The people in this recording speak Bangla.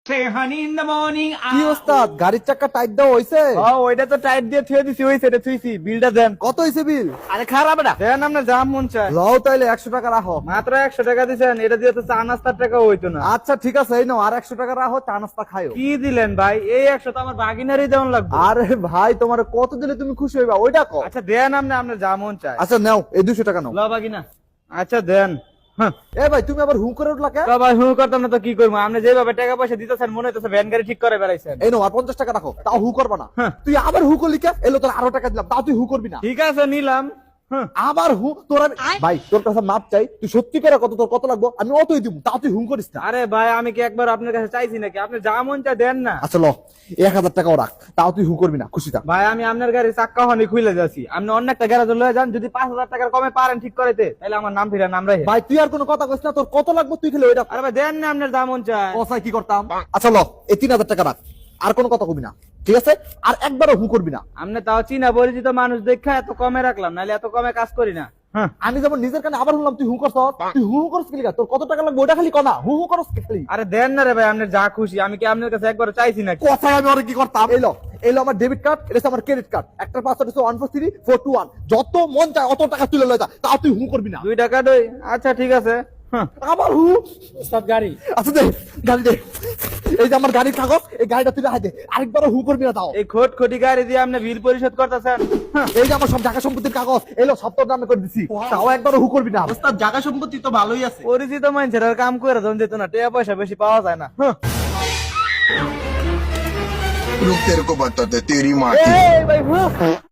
Say honey in the morning. কি ওস্তাদ গাড়ির চাকা টাইট দেওয়া হইছে? ওইটা তো টাইট দিয়ে থুয়ে দিছি, হইছে রে, থুইছি। বিলটা দেন। কত হইছে বিল? আরে খারাপ না দেন, আপনার যা মন চায়। লও তাইলে 100 টাকা রাখো। মাত্র 100 টাকা দিছেন, এটা দিয়ে তো চা নাস্তার টাকা হইতো না। আচ্ছা ঠিক আছে, এই নাও আর 100 টাকা রাখো, চা নাস্তা খাইও। কি দিলেন ভাই? এই 100 তো আমার বাগিনারই দেওয়ান লাগবে। আরে ভাই তোমার কত দিলে তুমি খুশি হইবা ওইটা কও। আচ্ছা দেন, আপনার যা মন চায়। আচ্ছা নাও এই 200 টাকা নাও। ল বাগিনা। আচ্ছা দেন। হ্যাঁ এ ভাই তুমি আবার হু করে উঠলা কে? তো ভাই হুঁ করতাম না তো কি করবো? আপনি যেভাবে টাকা পয়সা দিতেছেন মনে হইতেছে ভ্যান গাড়ি ঠিক করে বেড়াইছেন। এই নাও আর 50 টাকা রাখো, তাও হু করবা না। হ্যাঁ। তুই আবার হু করলি কে? এলো তোর আরো টাকা দিলাম, তাও তুই হু করবি না। ঠিক আছে নিলাম। হ্যাঁ আবার হু তোর ভাই তোর কাছে মাপ চাই, তুই সত্যি করে কত তোর কত লাগবে আমি অতই দিব, তাও তুই হু করিস না। আরে ভাই আমি কি একবার আপনার কাছে চাইছি নাকি? আপনি যা মন চায় দেন না। আচ্ছা ল 1000 টাকাও রাখ, তাও তুই হু করবি না, খুশি থাক। ভাই আমি আপনার গাড়ি চাক্কা হনি খুলে যাচ্ছি, আপনি অন্য একটা গ্যারাজে লয়ে যান, যদি 5000 টাকার কমে পারেন ঠিক করাইতে তাহলে আমার নাম ফিরা নাম রাখে। ভাই তুই আর কোনো কথা কইস না, তোর কত লাগবে তুই খেলে ওইটা আরে ভাই দেন না, আপনার যা মন চায়। কথায় কি করতাম। আচ্ছা ল এই 3000 টাকা রাখ, আর কোনো কথা কবি না, ঠিক আছে? আর একবারও হু করবি না। আপনি তাও চিনা পরিচিত মানুষ দেখা এত কমে রাখলাম, নাহলে এত কমে কাজ করি না। হ্যাঁ আমি যেমন নিজের কানে আবার শুনলাম তুই হু করছ, তুই হু করছ কি লিগা? তোর কত টাকা লাগবে ওটা খালি কনা, হু করছ কি খালি? আরে দেন না রে ভাই, আপনার যা খুশি। আমি কি আপনার কাছে একবার চাইছি নাকি? কথায় আমি ওরে কি করতাম। এলো আমার ডেবিট কার্ড, এটা হচ্ছে আমার ক্রেডিট কার্ড, একটা পাসওয়ার্ড হচ্ছে 143421, যত মন চায় অত টাকা তুলে লয় যা, তাও তুই হু করবি না। 2 টাকা দই। আচ্ছা ঠিক আছে। হ্যাঁ আবার হু। সব গাড়ি। আচ্ছা দে গাড়ি দে, এই যে আমার গাড়ির কাগজ, এই গাড়িটা তুই হাতে আরেকবারও হু করবি না তাও। এই খোটি গাড়ি দিয়ে আপনি বিল পরিশোধ করতেছেন? এই যে আমার সব জায়গা সম্পত্তির কাগজ, এলো সব তোর নামে করে দিছি, তাও একবারও হু করবি না। ওস্তাদ জায়গা সম্পত্তি তো ভালোই আছে। পরিচিত মানুষের আর কাম করে ধন যেত না, টাকা পয়সা বেশি পাওয়া যায় না। হ্যাঁ रुक तेरे को बताते तेरी माँ की এই ভাই, হ্যাঁ।